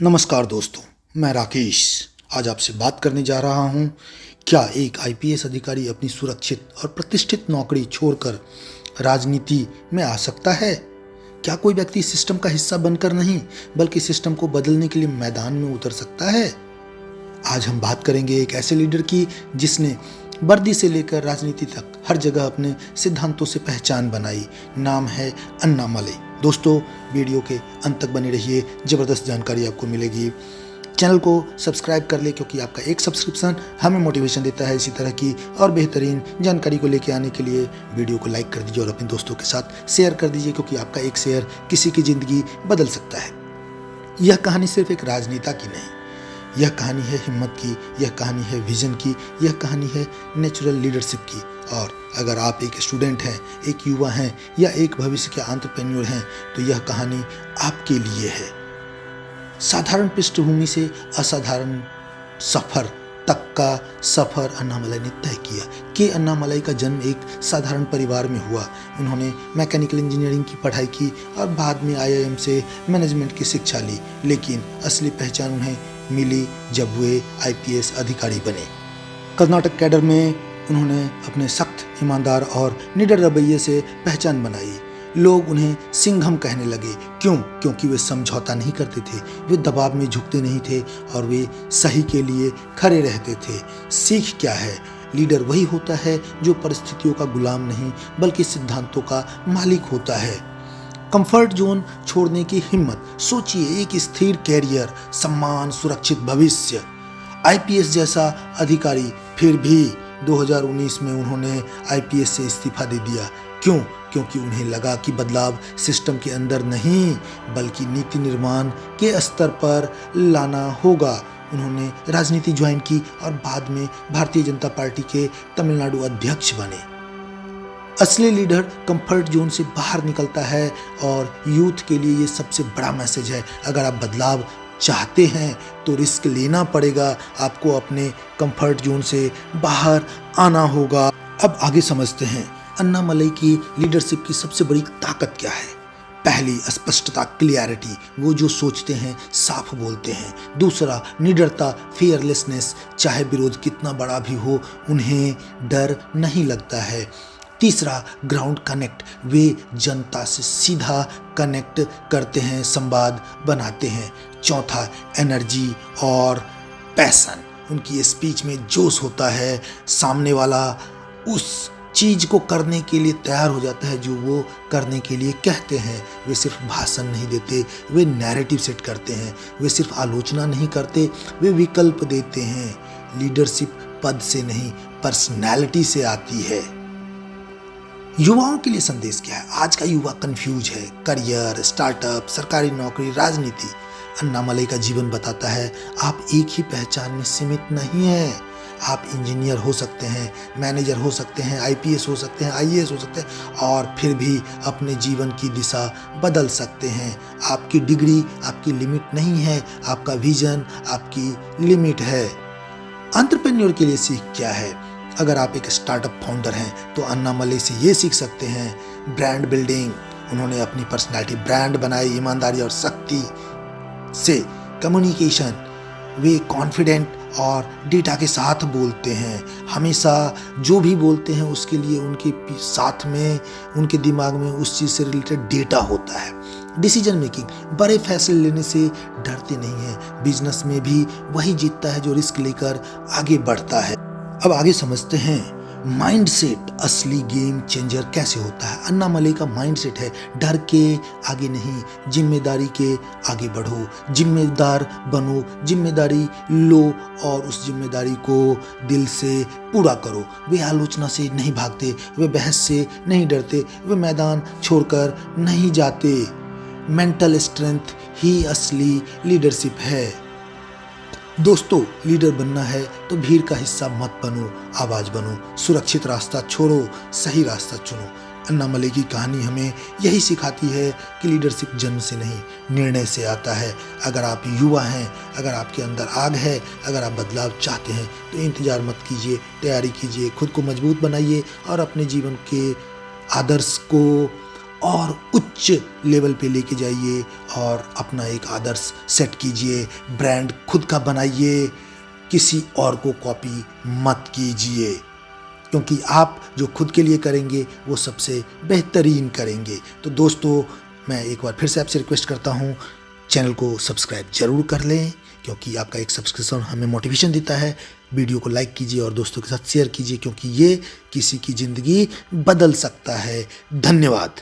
नमस्कार दोस्तों, मैं राकेश आज आपसे बात करने जा रहा हूं। क्या एक आईपीएस अधिकारी अपनी सुरक्षित और प्रतिष्ठित नौकरी छोड़कर राजनीति में आ सकता है? क्या कोई व्यक्ति सिस्टम का हिस्सा बनकर नहीं बल्कि सिस्टम को बदलने के लिए मैदान में उतर सकता है? आज हम बात करेंगे एक ऐसे लीडर की जिसने वर्दी से लेकर राजनीति तक हर जगह अपने सिद्धांतों से पहचान बनाई। नाम है अन्नामलई। दोस्तों, वीडियो के अंत तक बने रहिए, जबरदस्त जानकारी आपको मिलेगी। चैनल को सब्सक्राइब कर ले क्योंकि आपका एक सब्सक्रिप्शन हमें मोटिवेशन देता है इसी तरह की और बेहतरीन जानकारी को लेकर आने के लिए। वीडियो को लाइक कर दीजिए और अपने दोस्तों के साथ शेयर कर दीजिए क्योंकि आपका एक शेयर किसी की जिंदगी बदल सकता है। यह कहानी सिर्फ एक राजनेता की नहीं, यह कहानी है हिम्मत की, यह कहानी है विजन की, यह कहानी है नेचुरल लीडरशिप की। और अगर आप एक स्टूडेंट हैं, एक युवा हैं या एक भविष्य के एंटरप्रेन्योर हैं तो यह कहानी आपके लिए है। साधारण पृष्ठभूमि से असाधारण सफर तक का सफर अन्नामलई ने तय किया। के अन्नामलई का जन्म एक साधारण परिवार में हुआ। उन्होंने मैकेनिकल इंजीनियरिंग की पढ़ाई की और बाद में आईआईएम से मैनेजमेंट की शिक्षा ली, लेकिन असली पहचान उन्हें मिली जब वे आईपीएस अधिकारी बने। कर्नाटक कैडर में उन्होंने अपने सख्त, ईमानदार और निडर रवैये से पहचान बनाई। लोग उन्हें सिंघम कहने लगे। क्यों? क्योंकि वे समझौता नहीं करते थे, वे दबाव में झुकते नहीं थे और वे सही के लिए खड़े रहते थे। सीख क्या है? लीडर वही होता है जो परिस्थितियों का गुलाम नहीं बल्कि सिद्धांतों का मालिक होता है। कंफर्ट जोन छोड़ने की हिम्मत। सोचिए, एक स्थिर कैरियर, सम्मान, सुरक्षित भविष्य, आईपीएस जैसा अधिकारी, फिर भी 2019 में उन्होंने आईपीएस से इस्तीफा दे दिया। क्यों? क्योंकि उन्हें लगा कि बदलाव सिस्टम के अंदर नहीं बल्कि नीति निर्माण के स्तर पर लाना होगा। उन्होंने राजनीति ज्वाइन की और बाद में भारतीय जनता पार्टी के तमिलनाडु अध्यक्ष बने। असली लीडर कंफर्ट जोन से बाहर निकलता है और यूथ के लिए ये सबसे बड़ा मैसेज है। अगर आप बदलाव चाहते हैं तो रिस्क लेना पड़ेगा, आपको अपने कंफर्ट जोन से बाहर आना होगा। अब आगे समझते हैं अन्नामलई की लीडरशिप की सबसे बड़ी ताकत क्या है। पहली, स्पष्टता, क्लियरिटी, वो जो सोचते हैं साफ बोलते हैं। दूसरा, निडरता, फियरलेसनेस, चाहे विरोध कितना बड़ा भी हो उन्हें डर नहीं लगता है। तीसरा, ग्राउंड कनेक्ट, वे जनता से सीधा कनेक्ट करते हैं, संवाद बनाते हैं। चौथा, एनर्जी और पैशन, उनकी स्पीच में जोश होता है, सामने वाला उस चीज को करने के लिए तैयार हो जाता है जो वो करने के लिए कहते हैं। वे सिर्फ भाषण नहीं देते, वे नैरेटिव सेट करते हैं। वे सिर्फ आलोचना नहीं करते, वे विकल्प देते हैं। लीडरशिप पद से नहीं पर्सनैलिटी से आती है। युवाओं के लिए संदेश क्या है? आज का युवा कंफ्यूज है। करियर, स्टार्टअप, सरकारी नौकरी, राजनीति। अन्नामलई का जीवन बताता है आप एक ही पहचान में सीमित नहीं है। आप इंजीनियर हो सकते हैं, मैनेजर हो सकते हैं, आईपीएस हो सकते हैं, आईएएस हो सकते हैं और फिर भी अपने जीवन की दिशा बदल सकते हैं। आपकी डिग्री आपकी लिमिट नहीं है, आपका विजन आपकी लिमिट है। एंटरप्रेन्योर के लिए सीख क्या है? अगर आप एक स्टार्टअप फाउंडर हैं तो अन्नामलई से ये सीख सकते हैं ब्रांड बिल्डिंग। उन्होंने अपनी पर्सनैलिटी ब्रांड बनाई, ईमानदारी और शक्ति से। कम्युनिकेशन, वे कॉन्फिडेंट और डेटा के साथ बोलते हैं। हमेशा जो भी बोलते हैं उसके लिए उनके साथ में, उनके दिमाग में उस चीज़ से रिलेटेड डेटा होता है। डिसीजन मेकिंग, बड़े फैसले लेने से डरते नहीं हैं। बिजनेस में भी वही जीतता है जो रिस्क लेकर आगे बढ़ता है। अब आगे समझते हैं माइंडसेट, असली गेम चेंजर कैसे होता है। अन्नामलई का माइंडसेट है डर के आगे नहीं, जिम्मेदारी के आगे बढ़ो, जिम्मेदार बनो, जिम्मेदारी लो और उस जिम्मेदारी को दिल से पूरा करो। वे आलोचना से नहीं भागते, वे बहस से नहीं डरते, वे मैदान छोड़कर नहीं जाते। मेंटल स्ट्रेंथ ही असली लीडरशिप है। दोस्तों, लीडर बनना है तो भीड़ का हिस्सा मत बनो, आवाज बनो, सुरक्षित रास्ता छोड़ो, सही रास्ता चुनो। अन्नामलई की कहानी हमें यही सिखाती है कि लीडरशिप जन्म से नहीं निर्णय से आता है। अगर आप युवा हैं, अगर आपके अंदर आग है, अगर आप बदलाव चाहते हैं तो इंतजार मत कीजिए, तैयारी कीजिए, खुद को मजबूत बनाइए और अपने जीवन के आदर्श को और उच्च लेवल पे लेके जाइए और अपना एक आदर्श सेट कीजिए। ब्रांड खुद का बनाइए, किसी और को कॉपी मत कीजिए, क्योंकि आप जो खुद के लिए करेंगे वो सबसे बेहतरीन करेंगे। तो दोस्तों, मैं एक बार फिर से आपसे रिक्वेस्ट करता हूँ, चैनल को सब्सक्राइब जरूर कर लें, क्योंकि आपका एक सब्सक्रिप्शन हमें मोटिवेशन देता है। वीडियो को लाइक कीजिए और दोस्तों के साथ शेयर कीजिए, क्योंकि ये किसी की ज़िंदगी बदल सकता है। धन्यवाद।